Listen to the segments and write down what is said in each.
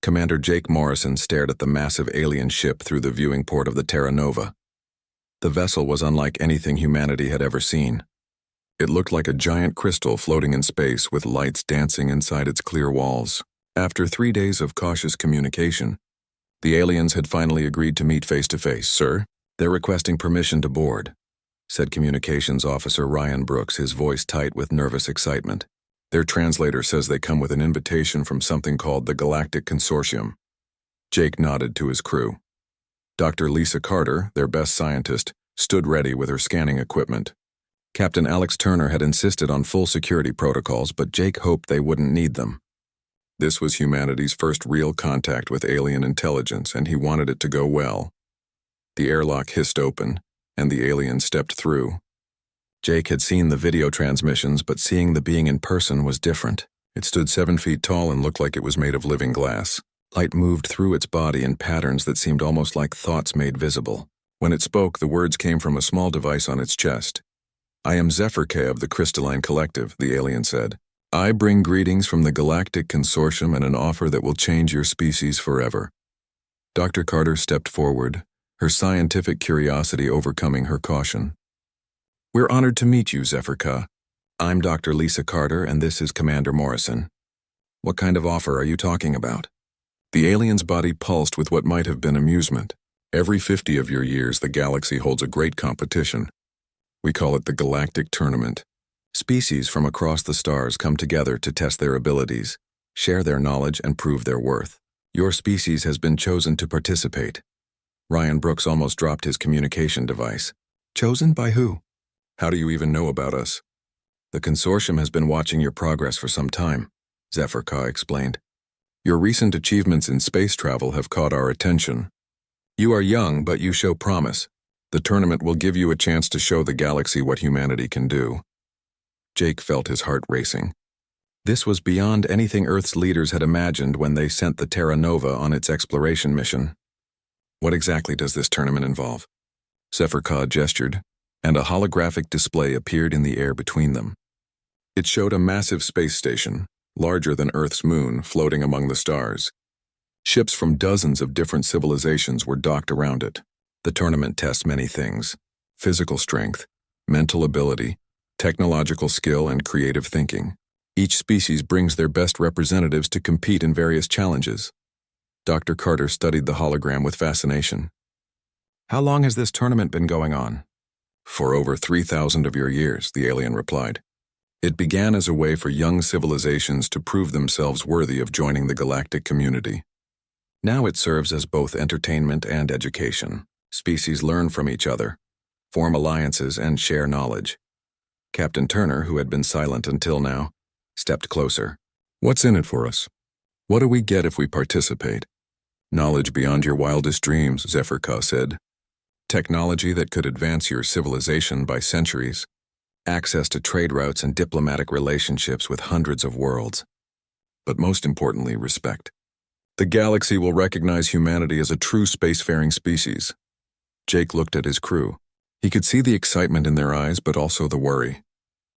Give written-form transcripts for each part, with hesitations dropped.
Commander Jake Morrison stared at the massive alien ship through the viewing port of the Terra Nova. The vessel was unlike anything humanity had ever seen. It looked like a giant crystal floating in space with lights dancing inside its clear walls. After 3 days of cautious communication, the aliens had finally agreed to meet face-to-face. "Sir, they're requesting permission to board," said Communications Officer Ryan Brooks, his voice tight with nervous excitement. "Their translator says they come with an invitation from something called the Galactic Consortium." Jake nodded to his crew. Dr. Lisa Carter, their best scientist, stood ready with her scanning equipment. Captain Alex Turner had insisted on full security protocols, but Jake hoped they wouldn't need them. This was humanity's first real contact with alien intelligence, and he wanted it to go well. The airlock hissed open, and the alien stepped through. Jake had seen the video transmissions, but seeing the being in person was different. It stood 7 feet tall and looked like it was made of living glass. Light moved through its body in patterns that seemed almost like thoughts made visible. When it spoke, the words came from a small device on its chest. "I am Zephyr K of the Crystalline Collective," the alien said. "I bring greetings from the Galactic Consortium and an offer that will change your species forever." Dr. Carter stepped forward, her scientific curiosity overcoming her caution. "We're honored to meet you, Zephyr K. I'm Dr. Lisa Carter, and this is Commander Morrison. What kind of offer are you talking about?" The alien's body pulsed with what might have been amusement. "Every 50 of your years, the galaxy holds a great competition. We call it the Galactic Tournament. Species from across the stars come together to test their abilities, share their knowledge, and prove their worth. Your species has been chosen to participate." Ryan Brooks almost dropped his communication device. "Chosen by who? How do you even know about us?" "The consortium has been watching your progress for some time," Zephyr K explained. "Your recent achievements in space travel have caught our attention. You are young, but you show promise. The tournament will give you a chance to show the galaxy what humanity can do." Jake felt his heart racing. This was beyond anything Earth's leaders had imagined when they sent the Terra Nova on its exploration mission. "What exactly does this tournament involve?" Zephyr K gestured, and a holographic display appeared in the air between them. It showed a massive space station, larger than Earth's moon, floating among the stars. Ships from dozens of different civilizations were docked around it. The tournament tests many things: physical strength, mental ability, technological skill, and creative thinking. Each species brings their best representatives to compete in various challenges. Dr. Carter studied the hologram with fascination. "How long has this tournament been going on?" "For over 3,000 of your years," the alien replied. "It began as a way for young civilizations to prove themselves worthy of joining the galactic community. Now it serves as both entertainment and education. Species learn from each other, form alliances, and share knowledge." Captain Turner, who had been silent until now, stepped closer. "What's in it for us? What do we get if we participate?" "Knowledge beyond your wildest dreams," Zephyr K said. "Technology that could advance your civilization by centuries. Access to trade routes and diplomatic relationships with hundreds of worlds. But most importantly, respect. The galaxy will recognize humanity as a true spacefaring species." Jake looked at his crew. He could see the excitement in their eyes, but also the worry.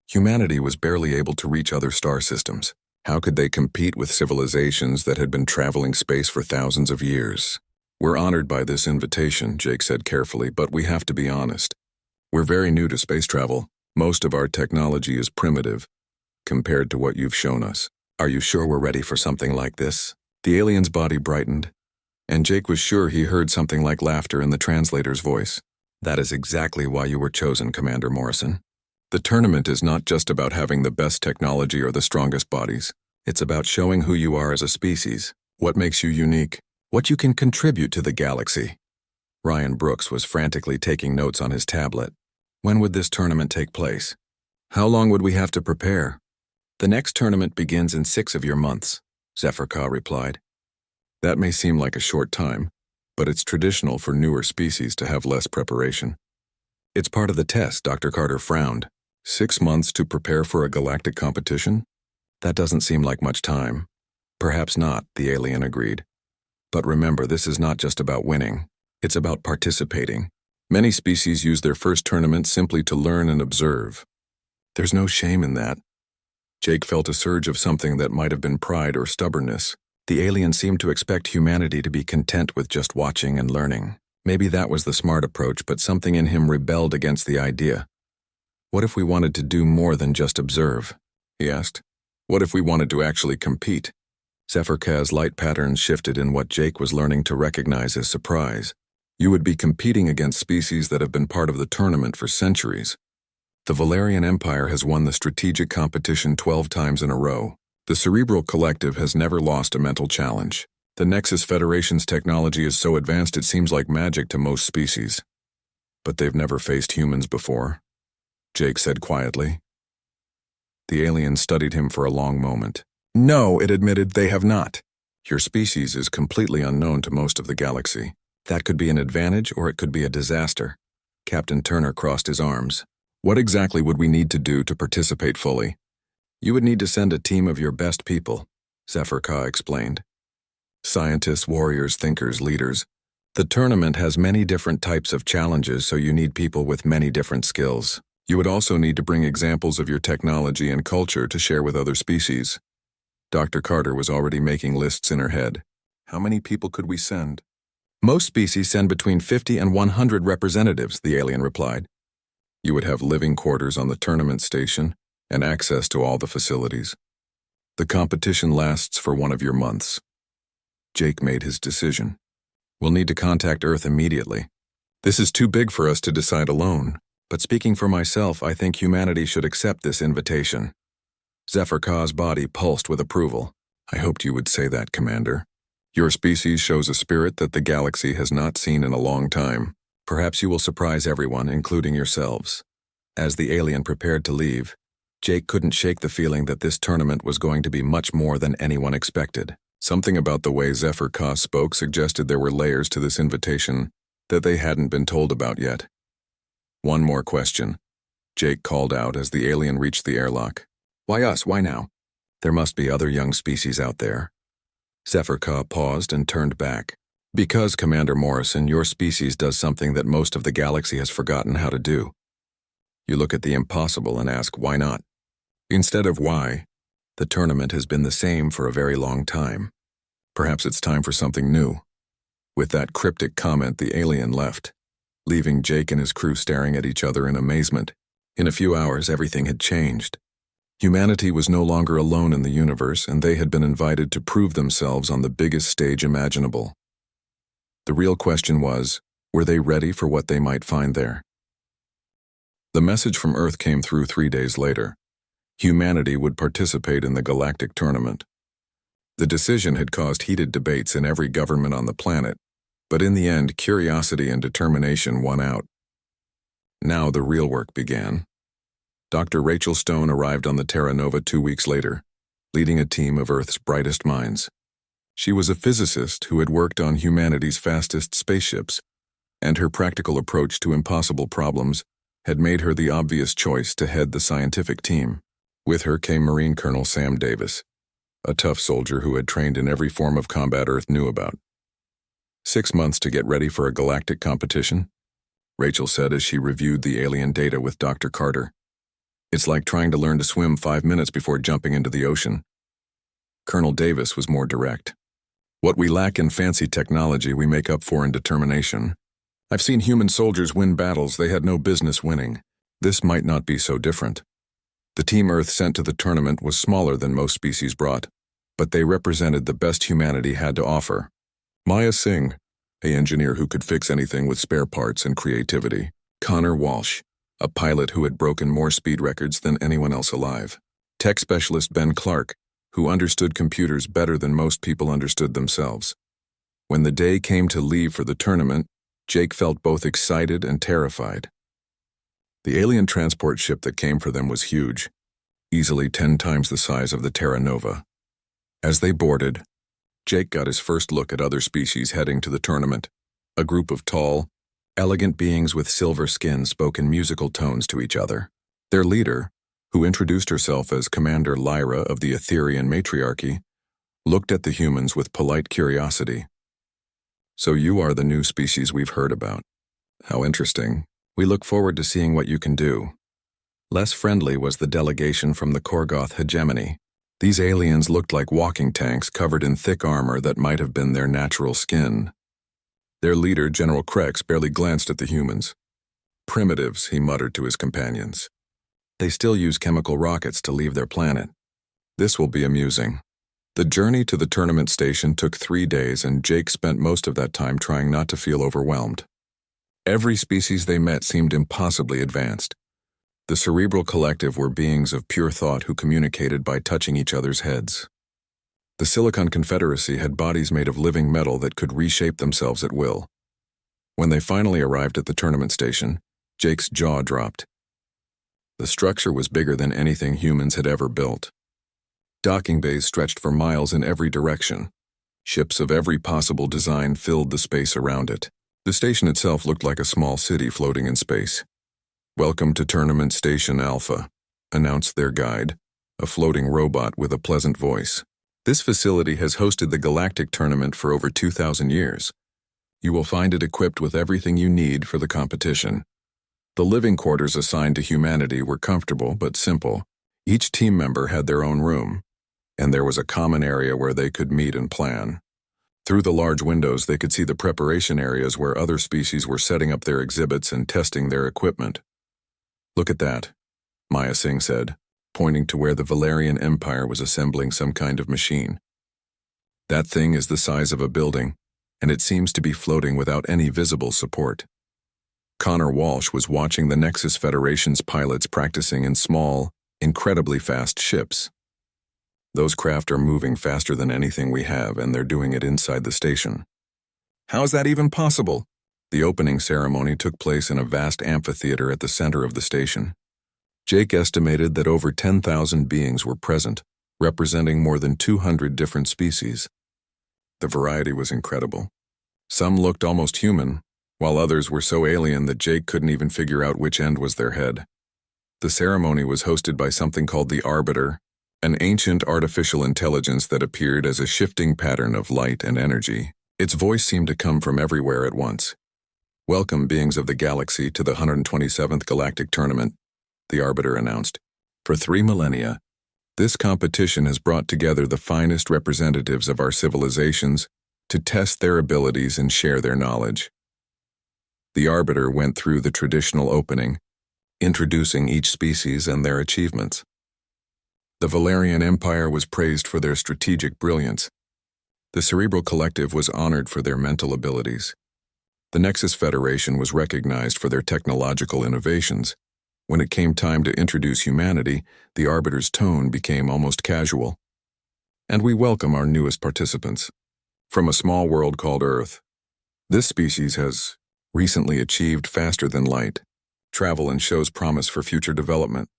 Humanity was barely able to reach other star systems. How could they compete with civilizations that had been traveling space for thousands of years? "We're honored by this invitation," Jake said carefully, "but we have to be honest. We're very new to space travel. Most of our technology is primitive compared to what you've shown us. Are you sure we're ready for something like this?" The alien's body brightened, and Jake was sure he heard something like laughter in the translator's voice. "That is exactly why you were chosen, Commander Morrison. The tournament is not just about having the best technology or the strongest bodies. It's about showing who you are as a species, what makes you unique, what you can contribute to the galaxy." Ryan Brooks was frantically taking notes on his tablet. "When would this tournament take place? How long would we have to prepare?" "The next tournament begins in 6 of your months," Zephyr K replied. "That may seem like a short time, but it's traditional for newer species to have less preparation." "It's part of the test," Dr. Carter frowned. 6 months to prepare for a galactic competition? That doesn't seem like much time." "Perhaps not," the alien agreed. "But remember, this is not just about winning. It's about participating. Many species use their first tournament simply to learn and observe. There's no shame in that." Jake felt a surge of something that might have been pride or stubbornness. The alien seemed to expect humanity to be content with just watching and learning. Maybe that was the smart approach, but something in him rebelled against the idea. What if we wanted to do more than just observe? He asked. What if we wanted to actually compete? Zephyrkah's light patterns shifted in what Jake was learning to recognize as surprise. You would be competing against species that have been part of the tournament for centuries. The Valerian Empire has won the strategic competition 12 times in a row. The Cerebral Collective has never lost a mental challenge. The Nexus Federation's technology is so advanced it seems like magic to most species. But they've never faced humans before, Jake said quietly. The alien studied him for a long moment. No, it admitted, they have not. Your species is completely unknown to most of the galaxy. That could be an advantage or it could be a disaster. Captain Turner crossed his arms. What exactly would we need to do to participate fully? You would need to send a team of your best people, Zephyrkah explained. Scientists, warriors, thinkers, leaders. The tournament has many different types of challenges, so you need people with many different skills. You would also need to bring examples of your technology and culture to share with other species. Dr. Carter was already making lists in her head. How many people could we send? Most species send between 50 and 100 representatives, the alien replied. You would have living quarters on the tournament station and access to all the facilities. The competition lasts for one of your months. Jake made his decision. We'll need to contact Earth immediately. This is too big for us to decide alone, but speaking for myself, I think humanity should accept this invitation. Zephyrkah's body pulsed with approval. I hoped you would say that, Commander. Your species shows a spirit that the galaxy has not seen in a long time. Perhaps you will surprise everyone, including yourselves. As the alien prepared to leave, Jake couldn't shake the feeling that this tournament was going to be much more than anyone expected. Something about the way Zephyrkah spoke suggested there were layers to this invitation that they hadn't been told about yet. One more question, Jake called out as the alien reached the airlock. Why us? Why now? There must be other young species out there. Zephyrkah paused and turned back. Because, Commander Morrison, your species does something that most of the galaxy has forgotten how to do. You look at the impossible and ask, why not? Instead of why, the tournament has been the same for a very long time. Perhaps it's time for something new. With that cryptic comment, the alien left, leaving Jake and his crew staring at each other in amazement. In a few hours, everything had changed. Humanity was no longer alone in the universe, and they had been invited to prove themselves on the biggest stage imaginable. The real question was, were they ready for what they might find there? The message from Earth came through 3 days later. Humanity would participate in the Galactic tournament. The decision had caused heated debates in every government on the planet, but in the end, curiosity and determination won out. Now the real work began. Dr. Rachel Stone arrived on the Terra Nova 2 weeks later, leading a team of Earth's brightest minds. She was a physicist who had worked on humanity's fastest spaceships, and her practical approach to impossible problems had made her the obvious choice to head the scientific team. With her came Marine Colonel Sam Davis, a tough soldier who had trained in every form of combat Earth knew about. 6 months to get ready for a galactic competition, Rachel said as she reviewed the alien data with Dr. Carter. It's like trying to learn to swim 5 minutes before jumping into the ocean. Colonel Davis was more direct. What we lack in fancy technology, we make up for in determination. I've seen human soldiers win battles they had no business winning. This might not be so different. The team Earth sent to the tournament was smaller than most species brought, but they represented the best humanity had to offer. Maya Singh, an engineer who could fix anything with spare parts and creativity. Connor Walsh, a pilot who had broken more speed records than anyone else alive. Tech specialist Ben Clark, who understood computers better than most people understood themselves. When the day came to leave for the tournament, Jake felt both excited and terrified. The alien transport ship that came for them was huge, easily 10 times the size of the Terra Nova. As they boarded, Jake got his first look at other species heading to the tournament. A group of tall, elegant beings with silver skin spoke in musical tones to each other. Their leader, who introduced herself as Commander Lyra of the Etherian Matriarchy, looked at the humans with polite curiosity. So you are the new species we've heard about. How interesting. We look forward to seeing what you can do. Less friendly was the delegation from the Korgoth hegemony. These aliens looked like walking tanks covered in thick armor that might have been their natural skin. Their leader, General Krex, barely glanced at the humans. "Primitives," he muttered to his companions. "They still use chemical rockets to leave their planet. This will be amusing." The journey to the tournament station took 3 days, and Jake spent most of that time trying not to feel overwhelmed. Every species they met seemed impossibly advanced. The Cerebral Collective were beings of pure thought who communicated by touching each other's heads. The Silicon Confederacy had bodies made of living metal that could reshape themselves at will. When they finally arrived at the tournament station, Jake's jaw dropped. The structure was bigger than anything humans had ever built. Docking bays stretched for miles in every direction. Ships of every possible design filled the space around it. The station itself looked like a small city floating in space. "Welcome to Tournament Station Alpha," announced their guide, a floating robot with a pleasant voice. "This facility has hosted the Galactic Tournament for over 2,000 years. You will find it equipped with everything you need for the competition." The living quarters assigned to humanity were comfortable but simple. Each team member had their own room, and there was a common area where they could meet and plan. Through the large windows, they could see the preparation areas where other species were setting up their exhibits and testing their equipment. "Look at that," Maya Singh said, pointing to where the Valerian Empire was assembling some kind of machine. "That thing is the size of a building, and it seems to be floating without any visible support." Connor Walsh was watching the Nexus Federation's pilots practicing in small, incredibly fast ships. "Those craft are moving faster than anything we have, and they're doing it inside the station." "How is that even possible?" The opening ceremony took place in a vast amphitheater at the center of the station. Jake estimated that over 10,000 beings were present, representing more than 200 different species. The variety was incredible. Some looked almost human, while others were so alien that Jake couldn't even figure out which end was their head. The ceremony was hosted by something called the Arbiter, an ancient artificial intelligence that appeared as a shifting pattern of light and energy. Its voice seemed to come from everywhere at once. "Welcome, beings of the galaxy, to the 127th Galactic Tournament," the Arbiter announced. "For 3 millennia, this competition has brought together the finest representatives of our civilizations to test their abilities and share their knowledge." The Arbiter went through the traditional opening, introducing each species and their achievements. The Valerian Empire was praised for their strategic brilliance. The Cerebral Collective was honored for their mental abilities. The Nexus Federation was recognized for their technological innovations. When it came time to introduce humanity, the Arbiter's tone became almost casual. "And we welcome our newest participants. From a small world called Earth. This species has recently achieved faster than light travel and shows promise for future development."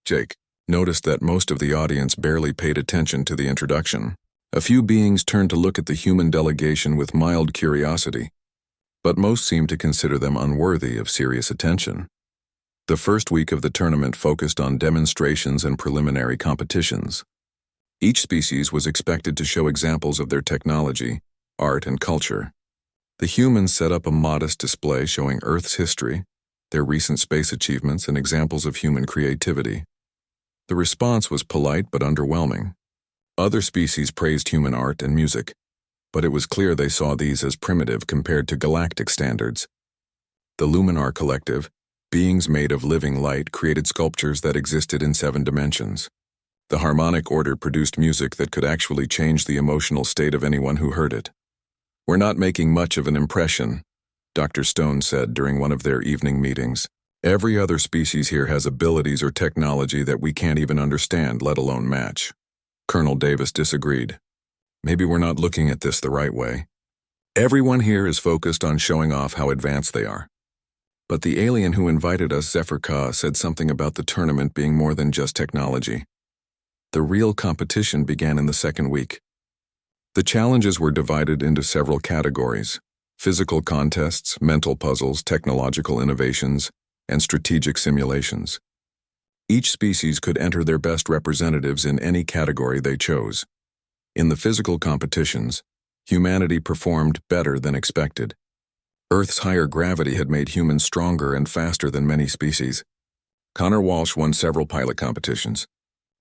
Jake noticed that most of the audience barely paid attention to the introduction. A few beings turned to look at the human delegation with mild curiosity, but most seemed to consider them unworthy of serious attention. The first week of the tournament focused on demonstrations and preliminary competitions. Each species was expected to show examples of their technology, art, and culture. The humans set up a modest display showing Earth's history, their recent space achievements, and examples of human creativity. The response was polite but underwhelming. Other species praised human art and music, but it was clear they saw these as primitive compared to galactic standards. The Luminar Collective, beings made of living light, created sculptures that existed in 7 dimensions. The Harmonic Order produced music that could actually change the emotional state of anyone who heard it. "We're not making much of an impression," Dr. Stone said during one of their evening meetings. "Every other species here has abilities or technology that we can't even understand, let alone match." Colonel Davis disagreed. "Maybe we're not looking at this the right way. Everyone here is focused on showing off how advanced they are." But the alien who invited us, Zephyr Ka, said something about the tournament being more than just technology. The real competition began in the second week. The challenges were divided into several categories: physical contests, mental puzzles, technological innovations, and strategic simulations. Each species could enter their best representatives in any category they chose. In the physical competitions, humanity performed better than expected. Earth's higher gravity had made humans stronger and faster than many species. Connor Walsh won several pilot competitions.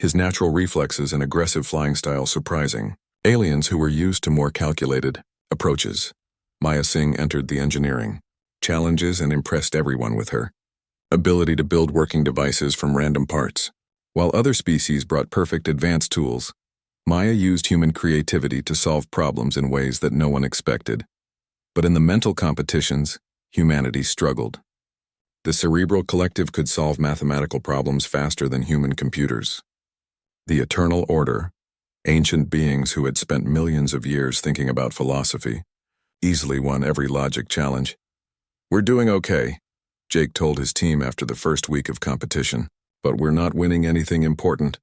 his natural reflexes and aggressive flying style surprising aliens who were used to more calculated approaches. Maya Singh entered the engineering challenges and impressed everyone with her ability to build working devices from random parts. While other species brought perfect advanced tools, Maya used human creativity to solve problems in ways that no one expected. But in the mental competitions, humanity struggled. The cerebral collective could solve mathematical problems faster than human computers. The Eternal Order, ancient beings who had spent millions of years thinking about philosophy, easily won every logic challenge. "We're doing okay," Jake told his team after the first week of competition, "but we're not winning anything important.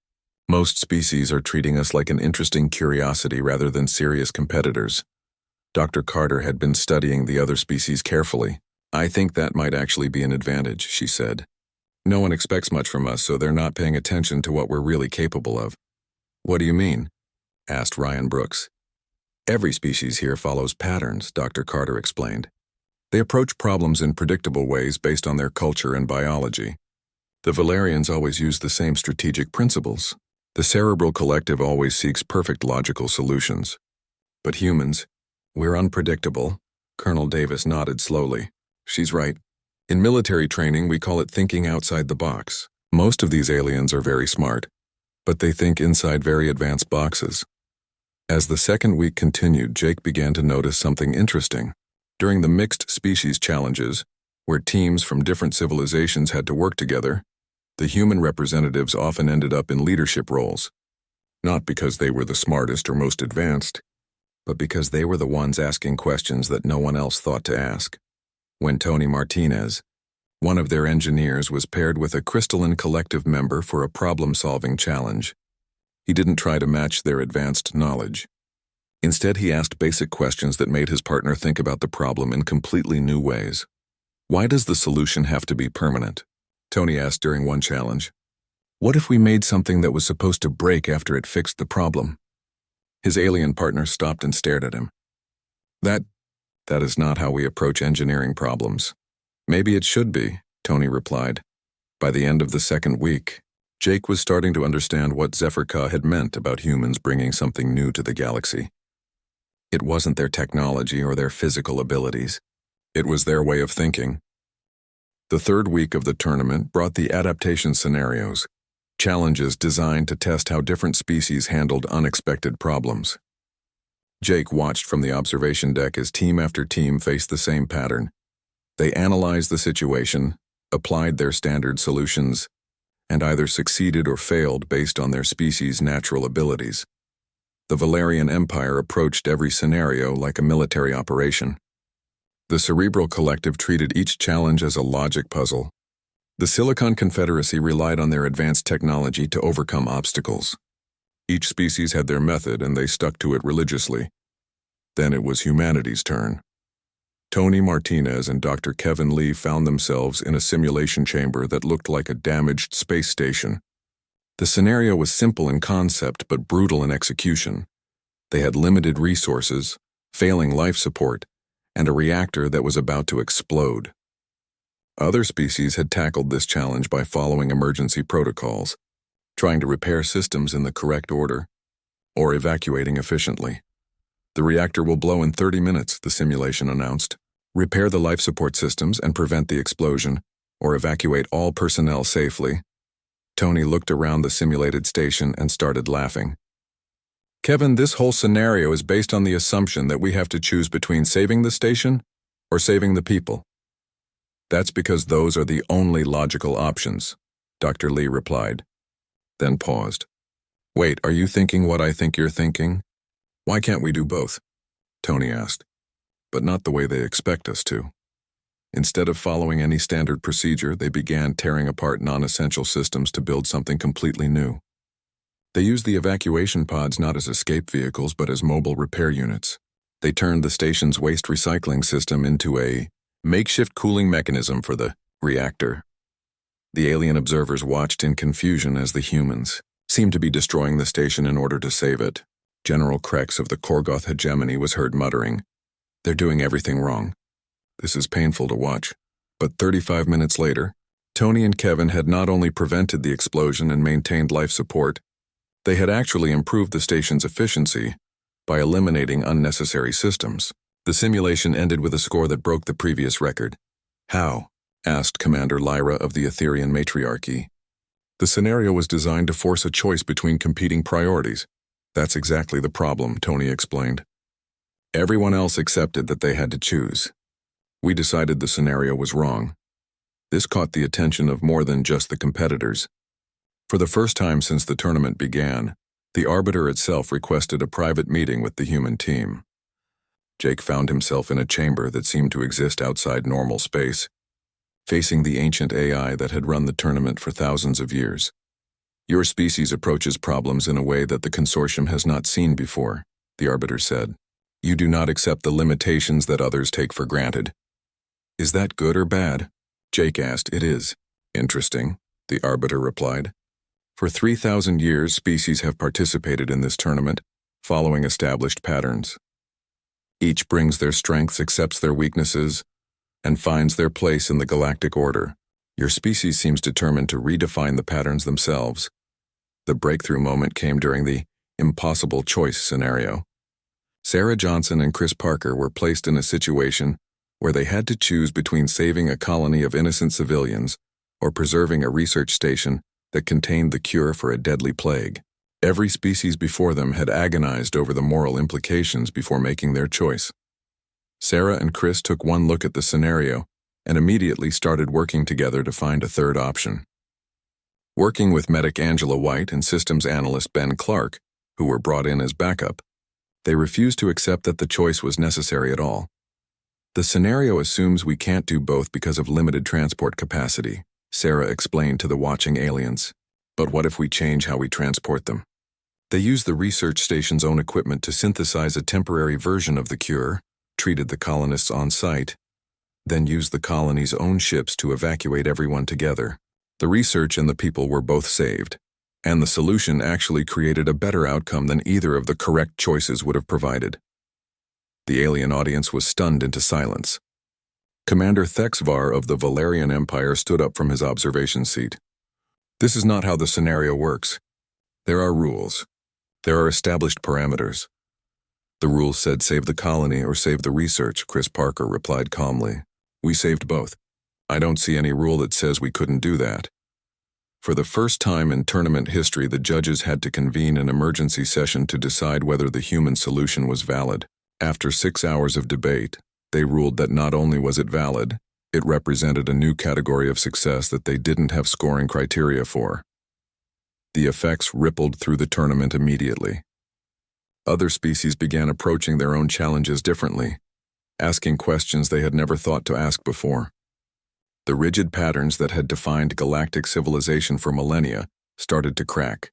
Most species are treating us like an interesting curiosity rather than serious competitors." Dr. Carter had been studying the other species carefully. "I think that might actually be an advantage," she said. "No one expects much from us, so they're not paying attention to what we're really capable of." "What do you mean?" asked Ryan Brooks. "Every species here follows patterns," Dr. Carter explained. "They approach problems in predictable ways based on their culture and biology. The Valerians always use the same strategic principles. The cerebral collective always seeks perfect logical solutions. But humans, we're unpredictable." Colonel Davis nodded slowly. "She's right. In military training, we call it thinking outside the box. Most of these aliens are very smart, but they think inside very advanced boxes." As the second week continued, Jake began to notice something interesting. During the mixed species challenges, where teams from different civilizations had to work together, the human representatives often ended up in leadership roles. Not because they were the smartest or most advanced, but because they were the ones asking questions that no one else thought to ask. When Tony Martinez, one of their engineers, was paired with a crystalline collective member for a problem-solving challenge, he didn't try to match their advanced knowledge. Instead, he asked basic questions that made his partner think about the problem in completely new ways. "Why does the solution have to be permanent?" Tony asked during one challenge. "What if we made something that was supposed to break after it fixed the problem?" His alien partner stopped and stared at him. That is not how we approach engineering problems." "Maybe it should be," Tony replied. By the end of the second week, Jake was starting to understand what Zephyr Ka had meant about humans bringing something new to the galaxy. It wasn't their technology or their physical abilities. It was their way of thinking. The third week of the tournament brought the adaptation scenarios, challenges designed to test how different species handled unexpected problems. Jake watched from the observation deck as team after team faced the same pattern. They analyzed the situation, applied their standard solutions, and either succeeded or failed based on their species' natural abilities. The Valerian Empire approached every scenario like a military operation. The Cerebral Collective treated each challenge as a logic puzzle. The Silicon Confederacy relied on their advanced technology to overcome obstacles. Each species had their method, and they stuck to it religiously. Then it was humanity's turn. Tony Martinez and Dr. Kevin Lee found themselves in a simulation chamber that looked like a damaged space station. The scenario was simple in concept but brutal in execution. They had limited resources, failing life support, and a reactor that was about to explode. Other species had tackled this challenge by following emergency protocols, trying to repair systems in the correct order, or evacuating efficiently. "The reactor will blow in 30 minutes, the simulation announced. "Repair the life support systems and prevent the explosion, or evacuate all personnel safely." Tony looked around the simulated station and started laughing. "Kevin, this whole scenario is based on the assumption that we have to choose between saving the station or saving the people." "That's because those are the only logical options," Dr. Lee replied, then paused. "Wait, are you thinking what I think you're thinking? Why can't we do both?" Tony asked. "But not the way they expect us to." Instead of following any standard procedure, they began tearing apart non-essential systems to build something completely new. They used the evacuation pods not as escape vehicles but as mobile repair units. They turned the station's waste recycling system into a makeshift cooling mechanism for the reactor. The alien observers watched in confusion as the humans seemed to be destroying the station in order to save it. General Krex of the Korgoth hegemony was heard muttering, "They're doing everything wrong. This is painful to watch." But 35 minutes later, Tony and Kevin had not only prevented the explosion and maintained life support, They had actually improved the station's efficiency by eliminating unnecessary systems. The simulation ended with a score that broke the previous record. How? Asked Commander Lyra of the Etherian Matriarchy. The scenario was designed to force a choice between competing priorities. That's exactly the problem, Tony explained. Everyone else accepted that they had to choose. We decided the scenario was wrong. This caught the attention of more than just the competitors. For the first time since the tournament began, the Arbiter itself requested a private meeting with the human team. Jake found himself in a chamber that seemed to exist outside normal space, facing the ancient AI that had run the tournament for thousands of years. Your species approaches problems in a way that the consortium has not seen before, the Arbiter said. You do not accept the limitations that others take for granted. Is that good or bad? Jake asked. It is. Interesting, the Arbiter replied. For 3,000 years, species have participated in this tournament, following established patterns. Each brings their strengths, accepts their weaknesses, and finds their place in the galactic order. Your species seems determined to redefine the patterns themselves. The breakthrough moment came during the impossible choice scenario. Sarah Johnson and Chris Parker were placed in a situation where they had to choose between saving a colony of innocent civilians or preserving a research station that contained the cure for a deadly plague. Every species before them had agonized over the moral implications before making their choice. Sarah and Chris took one look at the scenario and immediately started working together to find a third option. Working with medic Angela White and systems analyst Ben Clark, who were brought in as backup, they refused to accept that the choice was necessary at all. The scenario assumes we can't do both because of limited transport capacity, Sarah explained to the watching aliens. But what if we change how we transport them? They used the research station's own equipment to synthesize a temporary version of the cure, treated the colonists on site, then used the colony's own ships to evacuate everyone together. The research and the people were both saved, and the solution actually created a better outcome than either of the correct choices would have provided. The alien audience was stunned into silence. Commander Thexvar of the Valerian Empire stood up from his observation seat. This is not how the scenario works. There are rules. There are established parameters. The rules said save the colony or save the research, Chris Parker replied calmly. We saved both. I don't see any rule that says we couldn't do that. For the first time in tournament history, the judges had to convene an emergency session to decide whether the human solution was valid. After 6 hours of debate, they ruled that not only was it valid, it represented a new category of success that they didn't have scoring criteria for. The effects rippled through the tournament immediately. Other species began approaching their own challenges differently, asking questions they had never thought to ask before. The rigid patterns that had defined galactic civilization for millennia started to crack.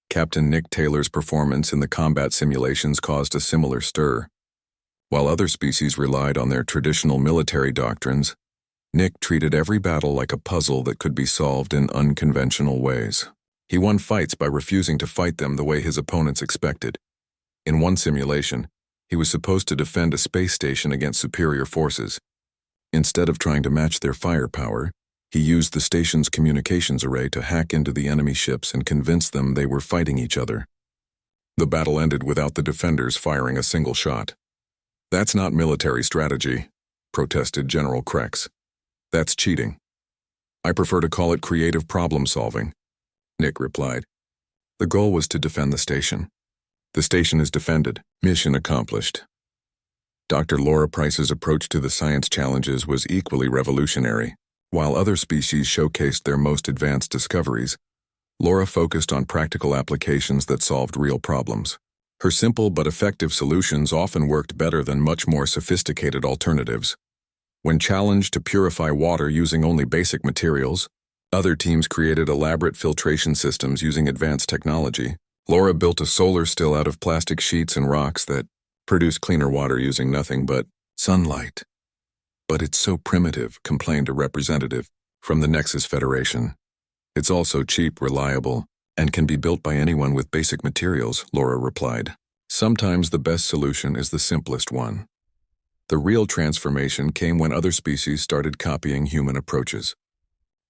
Captain Nick Taylor's performance in the combat simulations caused a similar stir. While other species relied on their traditional military doctrines, Nick treated every battle like a puzzle that could be solved in unconventional ways. He won fights by refusing to fight them the way his opponents expected. In one simulation, he was supposed to defend a space station against superior forces. Instead of trying to match their firepower, he used the station's communications array to hack into the enemy ships and convince them they were fighting each other. The battle ended without the defenders firing a single shot. That's not military strategy, protested General Krex. That's cheating. I prefer to call it creative problem-solving, Nick replied. The goal was to defend the station. The station is defended. Mission accomplished. Dr. Laura Price's approach to the science challenges was equally revolutionary. While other species showcased their most advanced discoveries, Laura focused on practical applications that solved real problems. Her simple but effective solutions often worked better than much more sophisticated alternatives. When challenged to purify water using only basic materials, other teams created elaborate filtration systems using advanced technology. Laura built a solar still out of plastic sheets and rocks that produced cleaner water using nothing but sunlight. But it's so primitive, complained a representative from the Nexus Federation. It's also cheap, reliable, and can be built by anyone with basic materials, Laura replied. Sometimes the best solution is the simplest one. The real transformation came when other species started copying human approaches.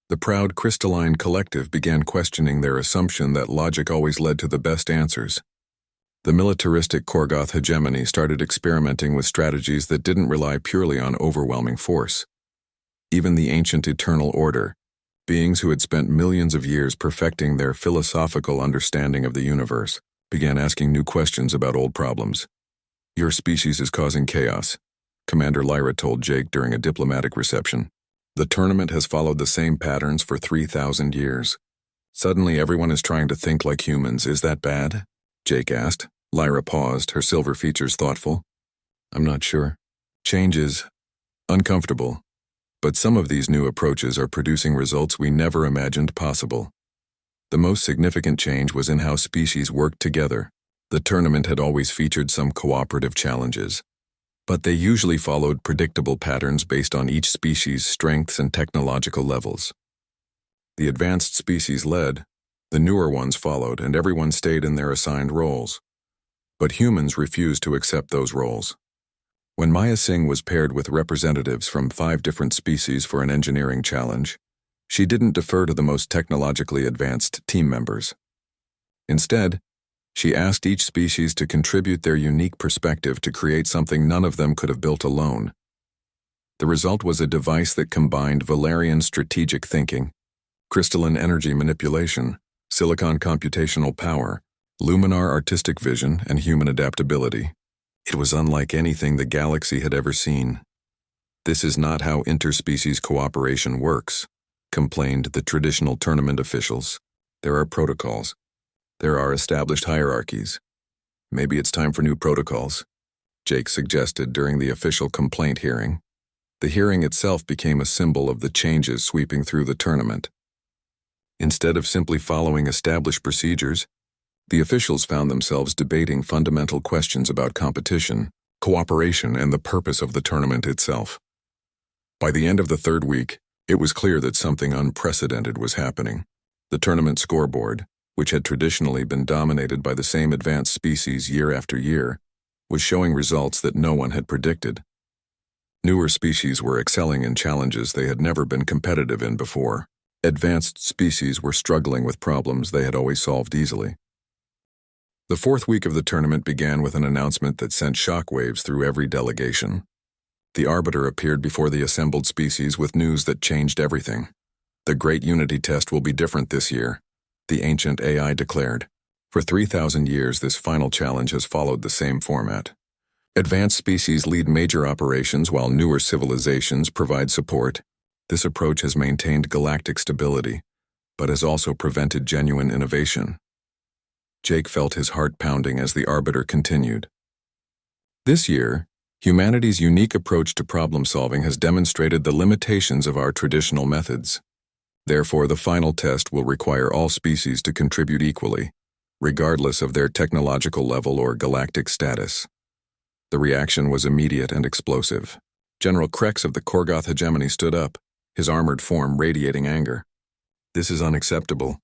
The proud crystalline collective began questioning their assumption that logic always led to the best answers. The militaristic Korgoth hegemony started experimenting with strategies that didn't rely purely on overwhelming force. Even the ancient Eternal Order, beings who had spent millions of years perfecting their philosophical understanding of the universe, began asking new questions about old problems. "Your species is causing chaos," Commander Lyra told Jake during a diplomatic reception. "The tournament has followed the same patterns for 3,000 years. Suddenly everyone is trying to think like humans. Is that bad?" Jake asked. Lyra paused, her silver features thoughtful. "I'm not sure. Change is uncomfortable. But some of these new approaches are producing results we never imagined possible." The most significant change was in how species worked together. The tournament had always featured some cooperative challenges, but they usually followed predictable patterns based on each species' strengths and technological levels. The advanced species led, the newer ones followed, and everyone stayed in their assigned roles. But humans refused to accept those roles. When Maya Singh was paired with representatives from 5 different species for an engineering challenge, she didn't defer to the most technologically advanced team members. Instead, she asked each species to contribute their unique perspective to create something none of them could have built alone. The result was a device that combined Valerian strategic thinking, crystalline energy manipulation, silicon computational power, luminar artistic vision, and human adaptability. It was unlike anything the galaxy had ever seen. "This is not how interspecies cooperation works," complained the traditional tournament officials. "There are protocols. There are established hierarchies. Maybe it's time for new protocols," Jake suggested during the official complaint hearing. The hearing itself became a symbol of the changes sweeping through the tournament. Instead of simply following established procedures, the officials found themselves debating fundamental questions about competition, cooperation, and the purpose of the tournament itself. By the end of the 3rd week, it was clear that something unprecedented was happening. The tournament scoreboard, which had traditionally been dominated by the same advanced species year after year, was showing results that no one had predicted. Newer species were excelling in challenges they had never been competitive in before. Advanced species were struggling with problems they had always solved easily. The 4th week of the tournament began with an announcement that sent shockwaves through every delegation. The Arbiter appeared before the assembled species with news that changed everything. "The Great Unity Test will be different this year," the ancient AI declared. "For 3,000 years, this final challenge has followed the same format. Advanced species lead major operations while newer civilizations provide support. This approach has maintained galactic stability, but has also prevented genuine innovation." Jake felt his heart pounding as the Arbiter continued. "This year, humanity's unique approach to problem-solving has demonstrated the limitations of our traditional methods. Therefore, the final test will require all species to contribute equally, regardless of their technological level or galactic status." The reaction was immediate and explosive. General Krex of the Korgoth hegemony stood up, his armored form radiating anger. "This is unacceptable.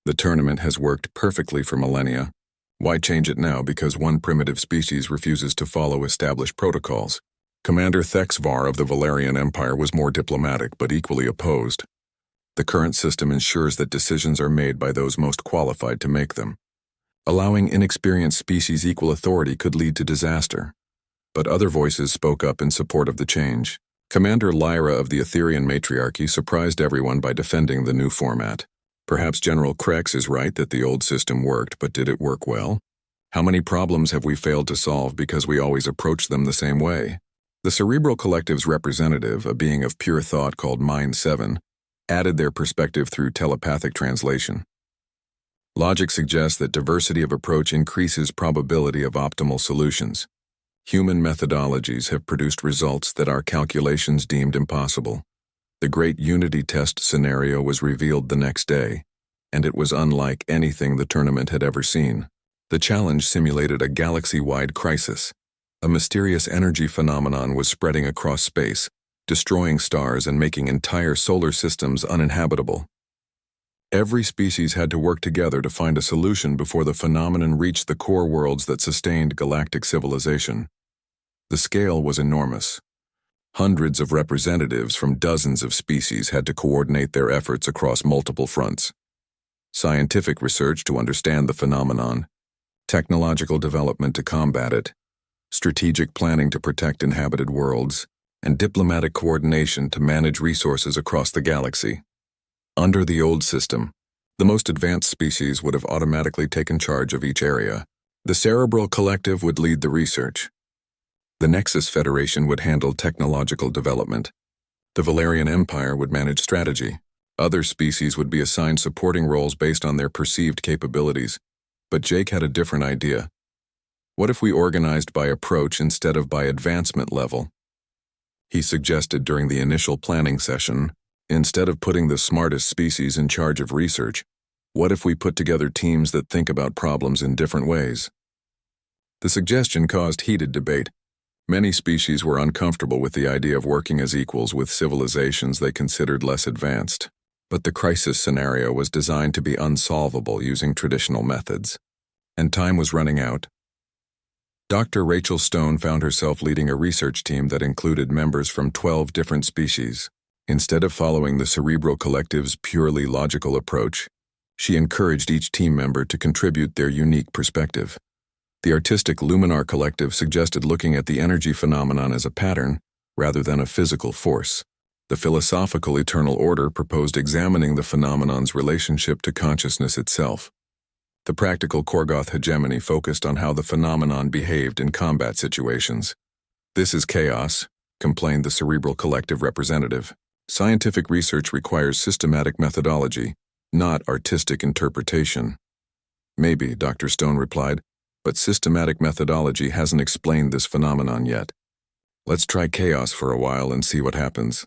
The tournament has worked perfectly for millennia. Why change it now because one primitive species refuses to follow established protocols?" Commander Thexvar of the Valerian Empire was more diplomatic but equally opposed. "The current system ensures that decisions are made by those most qualified to make them. Allowing inexperienced species equal authority could lead to disaster." But other voices spoke up in support of the change. Commander Lyra of the Etherian Matriarchy surprised everyone by defending the new format. "Perhaps General Krex is right that the old system worked, but did it work well? How many problems have we failed to solve because we always approached them the same way?" The Cerebral Collective's representative, a being of pure thought called Mind 7, added their perspective through telepathic translation. "Logic suggests that diversity of approach increases probability of optimal solutions. Human methodologies have produced results that our calculations deemed impossible. The Great Unity Test scenario was revealed the next day, and it was unlike anything the tournament had ever seen. The challenge simulated a galaxy-wide crisis. A mysterious energy phenomenon was spreading across space, destroying stars and making entire solar systems uninhabitable. Every species had to work together to find a solution before the phenomenon reached the core worlds that sustained galactic civilization. The scale was enormous. Hundreds of representatives from dozens of species had to coordinate their efforts across multiple fronts. Scientific research to understand the phenomenon, technological development to combat it, strategic planning to protect inhabited worlds, and diplomatic coordination to manage resources across the galaxy. Under the old system, the most advanced species would have automatically taken charge of each area. The Cerebral Collective would lead the research. The Nexus Federation would handle technological development. The Valerian Empire would manage strategy. Other species would be assigned supporting roles based on their perceived capabilities. But Jake had a different idea. What if we organized by approach instead of by advancement level? He suggested during the initial planning session, instead of putting the smartest species in charge of research, what if we put together teams that think about problems in different ways? The suggestion caused heated debate. Many species were uncomfortable with the idea of working as equals with civilizations they considered less advanced. But the crisis scenario was designed to be unsolvable using traditional methods. And time was running out. Dr. Rachel Stone found herself leading a research team that included members from 12 different species. Instead of following the Cerebral Collective's purely logical approach, she encouraged each team member to contribute their unique perspective. The artistic Luminar Collective suggested looking at the energy phenomenon as a pattern, rather than a physical force. The philosophical Eternal Order proposed examining the phenomenon's relationship to consciousness itself. The practical Korgoth hegemony focused on how the phenomenon behaved in combat situations. This is chaos, complained the Cerebral Collective representative. Scientific research requires systematic methodology, not artistic interpretation. Maybe, Dr. Stone replied, but systematic methodology hasn't explained this phenomenon yet. Let's try chaos for a while and see what happens.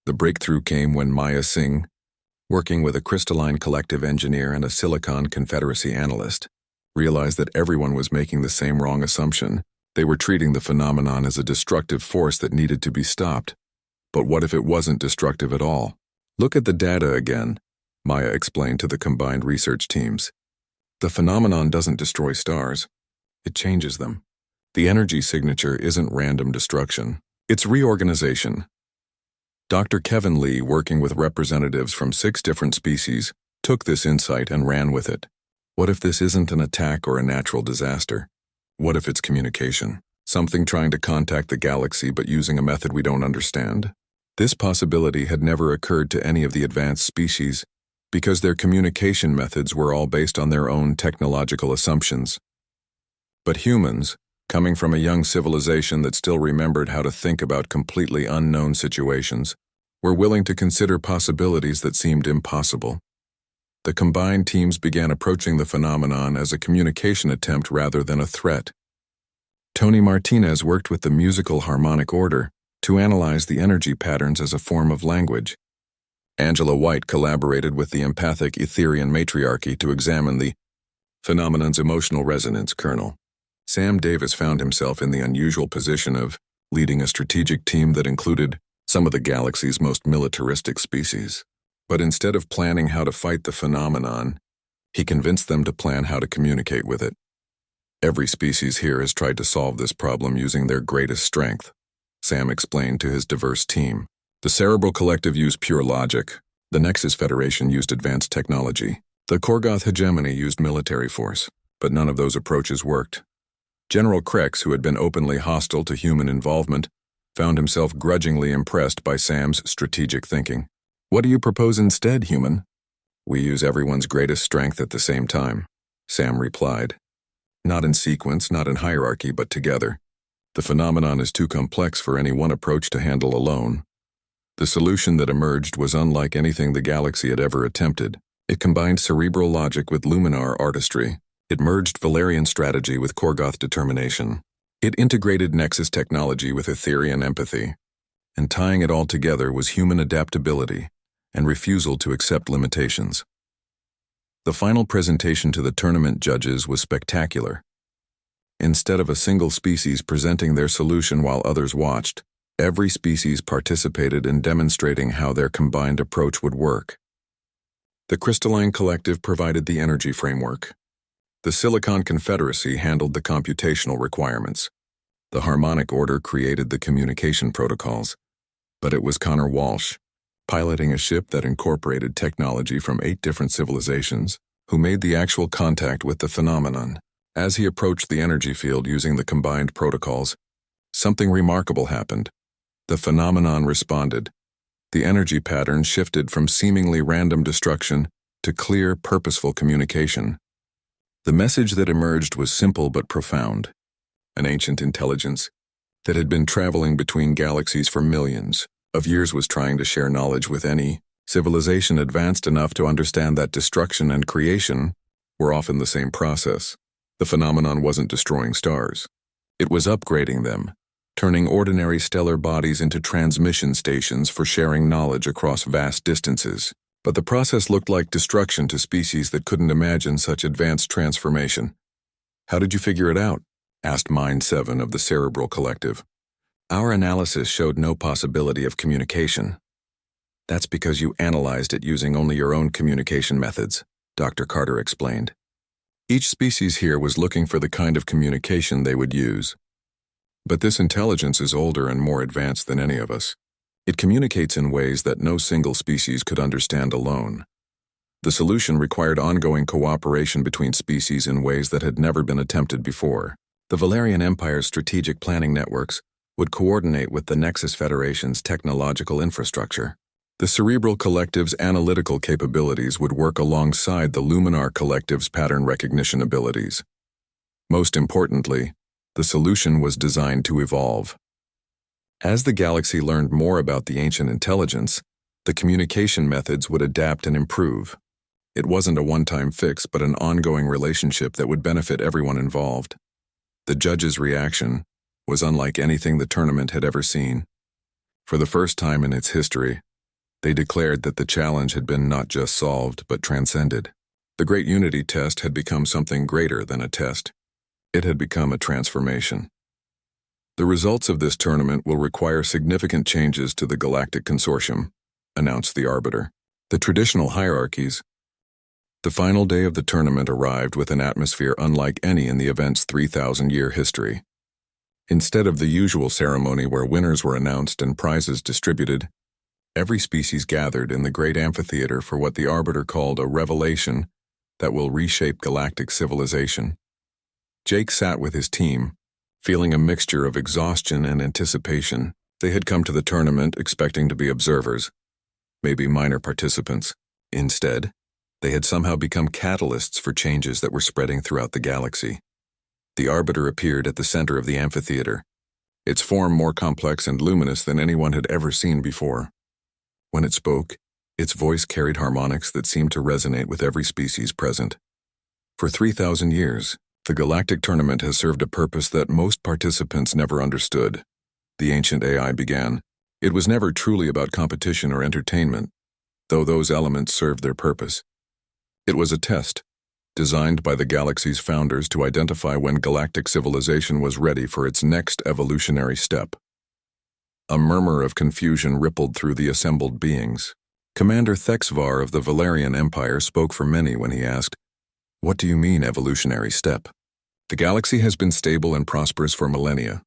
The breakthrough came when Maya Singh, working with a crystalline collective engineer and a Silicon Confederacy analyst, realized that everyone was making the same wrong assumption. They were treating the phenomenon as a destructive force that needed to be stopped. But what if it wasn't destructive at all? Look at the data again, Maya explained to the combined research teams. The phenomenon doesn't destroy stars. It changes them. The energy signature isn't random destruction. It's reorganization. Dr. Kevin Lee, working with representatives from 6 different species, took this insight and ran with it. What if this isn't an attack or a natural disaster? What if it's communication? Something trying to contact the galaxy but using a method we don't understand? This possibility had never occurred to any of the advanced species because their communication methods were all based on their own technological assumptions. But humans, coming from a young civilization that still remembered how to think about completely unknown situations, were willing to consider possibilities that seemed impossible. The combined teams began approaching the phenomenon as a communication attempt rather than a threat. Tony Martinez worked with the musical harmonic order to analyze the energy patterns as a form of language. Angela White collaborated with the empathic Etherian matriarchy to examine the phenomenon's emotional resonance kernel. Sam Davis found himself in the unusual position of leading a strategic team that included some of the galaxy's most militaristic species. But instead of planning how to fight the phenomenon, he convinced them to plan how to communicate with it. Every species here has tried to solve this problem using their greatest strength, Sam explained to his diverse team. The Cerebral Collective used pure logic. The Nexus Federation used advanced technology. The Korgoth hegemony used military force, but none of those approaches worked. General Krex, who had been openly hostile to human involvement, found himself grudgingly impressed by Sam's strategic thinking. What do you propose instead, human? We use everyone's greatest strength at the same time, Sam replied. Not in sequence, not in hierarchy, but together. The phenomenon is too complex for any one approach to handle alone. The solution that emerged was unlike anything the galaxy had ever attempted. It combined cerebral logic with luminar artistry. It merged Valerian strategy with Korgoth determination. It integrated Nexus technology with Etherian empathy. And tying it all together was human adaptability and refusal to accept limitations. The final presentation to the tournament judges was spectacular. Instead of a single species presenting their solution while others watched, every species participated in demonstrating how their combined approach would work. The Crystalline Collective provided the energy framework. The Silicon Confederacy handled the computational requirements. The harmonic order created the communication protocols, but it was Connor Walsh, piloting a ship that incorporated technology from 8 different civilizations, who made the actual contact with the phenomenon. As he approached the energy field using the combined protocols, something remarkable happened. The phenomenon responded. The energy pattern shifted from seemingly random destruction to clear, purposeful communication. The message that emerged was simple but profound. An ancient intelligence that had been traveling between galaxies for millions of years was trying to share knowledge with any civilization advanced enough to understand that destruction and creation were often the same process. The phenomenon wasn't destroying stars. It was upgrading them, turning ordinary stellar bodies into transmission stations for sharing knowledge across vast distances. But the process looked like destruction to species that couldn't imagine such advanced transformation. "How did you figure it out?" asked Mind 7 of the Cerebral Collective. "Our analysis showed no possibility of communication." "That's because you analyzed it using only your own communication methods," Dr. Carter explained. "Each species here was looking for the kind of communication they would use. But this intelligence is older and more advanced than any of us. It communicates in ways that no single species could understand alone. The solution required ongoing cooperation between species in ways that had never been attempted before. The Valerian Empire's strategic planning networks would coordinate with the Nexus Federation's technological infrastructure. The Cerebral Collective's analytical capabilities would work alongside the Luminar Collective's pattern recognition abilities. Most importantly, the solution was designed to evolve. As the galaxy learned more about the ancient intelligence, the communication methods would adapt and improve. It wasn't a one-time fix, but an ongoing relationship that would benefit everyone involved. The judges' reaction was unlike anything the tournament had ever seen. For the first time in its history, they declared that the challenge had been not just solved, but transcended. The Great Unity Test had become something greater than a test. It had become a transformation. "The results of this tournament will require significant changes to the Galactic Consortium," announced the Arbiter. The traditional hierarchies. The final day of the tournament arrived with an atmosphere unlike any in the event's 3,000-year history. Instead of the usual ceremony where winners were announced and prizes distributed, every species gathered in the great amphitheater for what the Arbiter called a revelation that will reshape galactic civilization. Jake sat with his team, feeling a mixture of exhaustion and anticipation. They had come to the tournament expecting to be observers, maybe minor participants. Instead, they had somehow become catalysts for changes that were spreading throughout the galaxy. The Arbiter appeared at the center of the amphitheater, its form more complex and luminous than anyone had ever seen before. When it spoke, its voice carried harmonics that seemed to resonate with every species present. For 3,000 years, the Galactic Tournament has served a purpose that most participants never understood. The ancient AI began. It was never truly about competition or entertainment, though those elements served their purpose. It was a test, designed by the galaxy's founders to identify when galactic civilization was ready for its next evolutionary step. A murmur of confusion rippled through the assembled beings. Commander Thexvar of the Valerian Empire spoke for many when he asked, "What do you mean, evolutionary step?" "The galaxy has been stable and prosperous for millennia."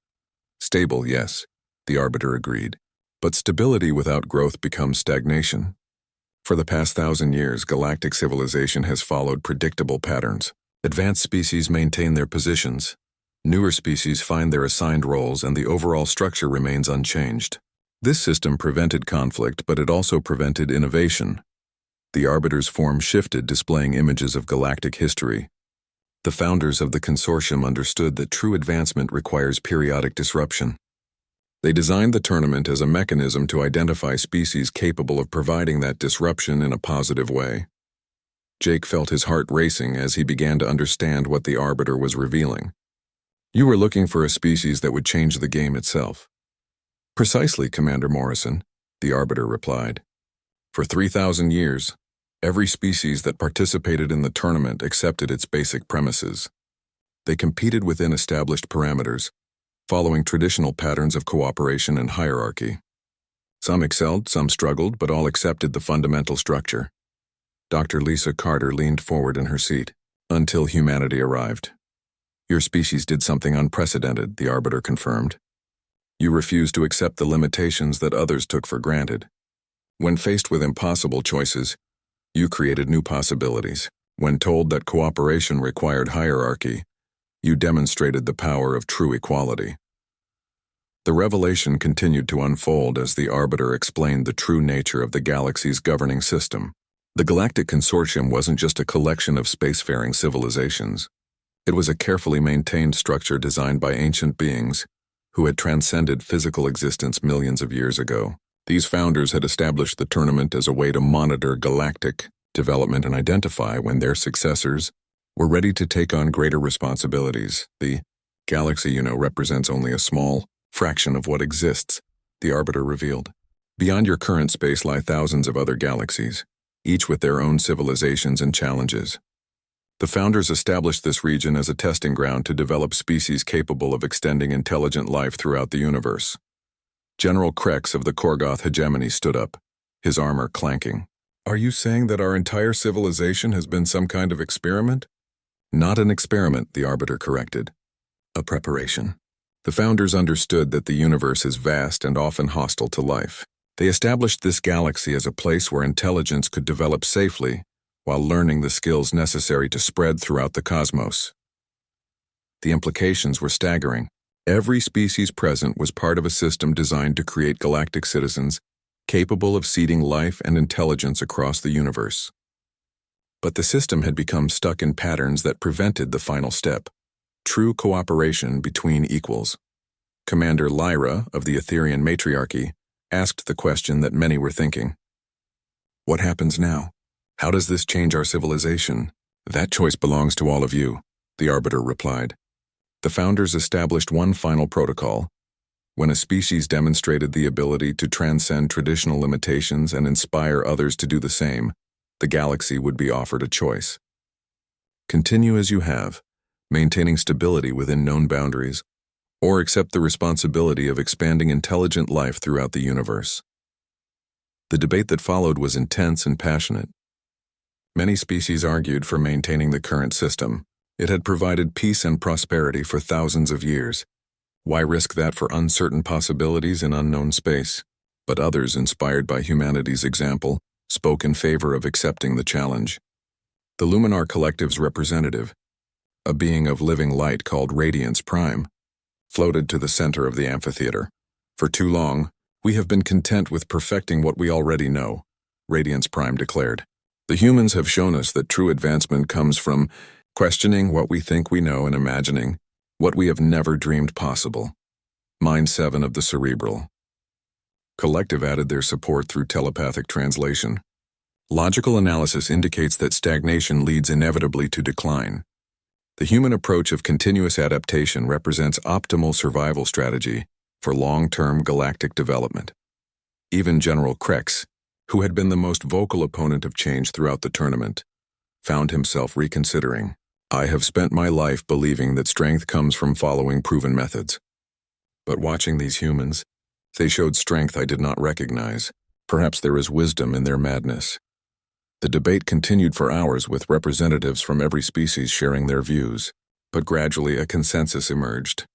"Stable, yes," the Arbiter agreed. "But stability without growth becomes stagnation. For the past 1,000 years, galactic civilization has followed predictable patterns. Advanced species maintain their positions. Newer species find their assigned roles, and the overall structure remains unchanged. This system prevented conflict, but it also prevented innovation. The Arbiter's form shifted, displaying images of galactic history. The founders of the consortium understood that true advancement requires periodic disruption. They designed the tournament as a mechanism to identify species capable of providing that disruption in a positive way. Jake felt his heart racing as he began to understand what the Arbiter was revealing. "You were looking for a species that would change the game itself." "Precisely, Commander Morrison," the Arbiter replied. "For 3,000 years, every species that participated in the tournament accepted its basic premises. They competed within established parameters, following traditional patterns of cooperation and hierarchy. Some excelled, some struggled, but all accepted the fundamental structure." Dr. Lisa Carter leaned forward in her seat. "Until humanity arrived. Your species did something unprecedented, the Arbiter confirmed. You refused to accept the limitations that others took for granted. When faced with impossible choices, you created new possibilities. When told that cooperation required hierarchy, you demonstrated the power of true equality. The revelation continued to unfold as the Arbiter explained the true nature of the galaxy's governing system. The Galactic Consortium wasn't just a collection of spacefaring civilizations. It was a carefully maintained structure designed by ancient beings who had transcended physical existence millions of years ago. These founders had established the tournament as a way to monitor galactic development and identify when their successors were ready to take on greater responsibilities. The galaxy, represents only a small fraction of what exists, the Arbiter revealed. Beyond your current space lie thousands of other galaxies, each with their own civilizations and challenges. The founders established this region as a testing ground to develop species capable of extending intelligent life throughout the universe. General Krex of the Korgoth hegemony stood up, his armor clanking. Are you saying that our entire civilization has been some kind of experiment? Not an experiment, the Arbiter corrected. A preparation. The founders understood that the universe is vast and often hostile to life. They established this galaxy as a place where intelligence could develop safely while learning the skills necessary to spread throughout the cosmos. The implications were staggering. Every species present was part of a system designed to create galactic citizens capable of seeding life and intelligence across the universe. But the system had become stuck in patterns that prevented the final step: true cooperation between equals. Commander Lyra of the Etherian Matriarchy asked the question that many were thinking. What happens now? How does this change our civilization? That choice belongs to all of you, the Arbiter replied. The founders established one final protocol. When a species demonstrated the ability to transcend traditional limitations and inspire others to do the same, the galaxy would be offered a choice. Continue as you have, maintaining stability within known boundaries, or accept the responsibility of expanding intelligent life throughout the universe. The debate that followed was intense and passionate. Many species argued for maintaining the current system. It had provided peace and prosperity for thousands of years. Why risk that for uncertain possibilities in unknown space? But others, inspired by humanity's example, spoke in favor of accepting the challenge. The Luminar Collective's representative, a being of living light called Radiance Prime, floated to the center of the amphitheater. For too long, we have been content with perfecting what we already know, Radiance Prime declared. The humans have shown us that true advancement comes from questioning what we think we know and imagining what we have never dreamed possible. Mind 7 of the Cerebral Collective added their support through telepathic translation. Logical analysis indicates that stagnation leads inevitably to decline. The human approach of continuous adaptation represents optimal survival strategy for long-term galactic development. Even General Krex, who had been the most vocal opponent of change throughout the tournament, found himself reconsidering. I have spent my life believing that strength comes from following proven methods. But watching these humans, they showed strength I did not recognize. Perhaps there is wisdom in their madness. The debate continued for hours with representatives from every species sharing their views, but gradually a consensus emerged.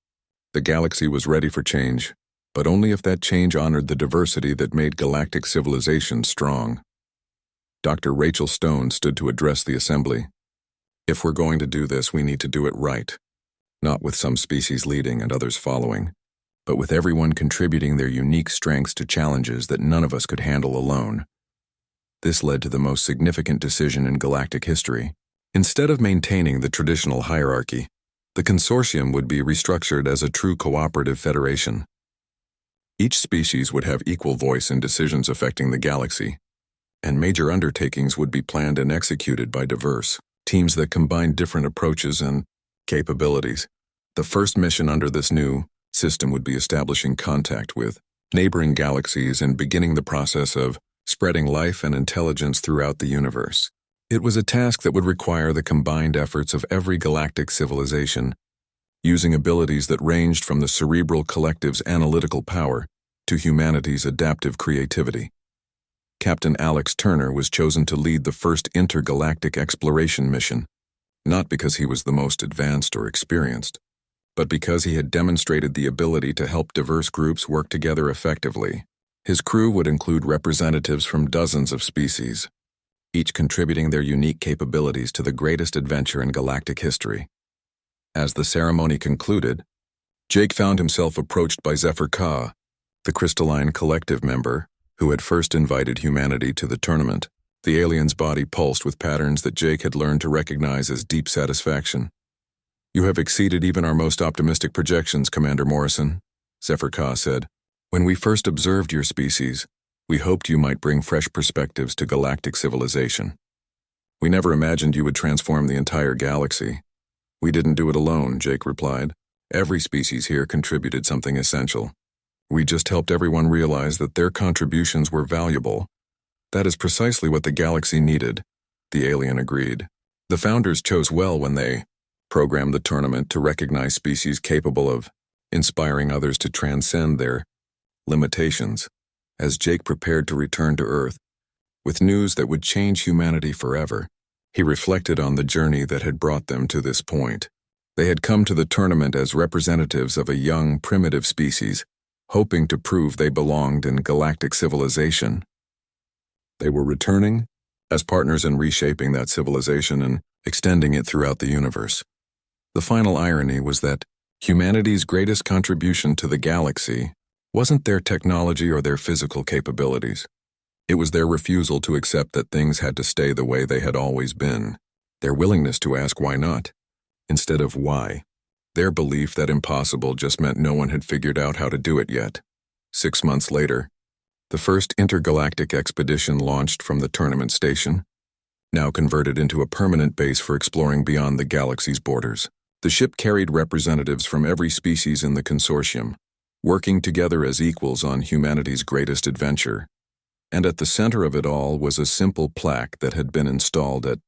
The galaxy was ready for change, but only if that change honored the diversity that made galactic civilization strong. Dr. Rachel Stone stood to address the assembly. If we're going to do this, we need to do it right, not with some species leading and others following, but with everyone contributing their unique strengths to challenges that none of us could handle alone. This led to the most significant decision in galactic history. Instead of maintaining the traditional hierarchy, the consortium would be restructured as a true cooperative federation. Each species would have equal voice in decisions affecting the galaxy, and major undertakings would be planned and executed by diverse teams that combine different approaches and capabilities. The first mission under this new system would be establishing contact with neighboring galaxies and beginning the process of spreading life and intelligence throughout the universe. It was a task that would require the combined efforts of every galactic civilization, using abilities that ranged from the Cerebral Collective's analytical power to humanity's adaptive creativity. Captain Alex Turner was chosen to lead the first intergalactic exploration mission. not because he was the most advanced or experienced, but because he had demonstrated the ability to help diverse groups work together effectively. His crew would include representatives from dozens of species, each contributing their unique capabilities to the greatest adventure in galactic history. As the ceremony concluded, Jake found himself approached by Zephyr Ka, the crystalline collective member who had first invited humanity to the tournament. The alien's body pulsed with patterns that Jake had learned to recognize as deep satisfaction. "You have exceeded even our most optimistic projections, Commander Morrison," Zephyr Ka said. "When we first observed your species, we hoped you might bring fresh perspectives to galactic civilization. We never imagined you would transform the entire galaxy." "We didn't do it alone," Jake replied. "Every species here contributed something essential. We just helped everyone realize that their contributions were valuable. That is precisely what the galaxy needed," the alien agreed. "The founders chose well when they programmed the tournament to recognize species capable of inspiring others to transcend their limitations." As Jake prepared to return to Earth, with news that would change humanity forever, he reflected on the journey that had brought them to this point. They had come to the tournament as representatives of a young, primitive species, hoping to prove they belonged in galactic civilization. They were returning as partners in reshaping that civilization and extending it throughout the universe. The final irony was that humanity's greatest contribution to the galaxy wasn't their technology or their physical capabilities. It was their refusal to accept that things had to stay the way they had always been, their willingness to ask why not, instead of why. Their belief that impossible just meant no one had figured out how to do it yet. 6 months later, the first intergalactic expedition launched from the tournament station, now converted into a permanent base for exploring beyond the galaxy's borders. The ship carried representatives from every species in the consortium, working together as equals on humanity's greatest adventure. And at the center of it all was a simple plaque that had been installed at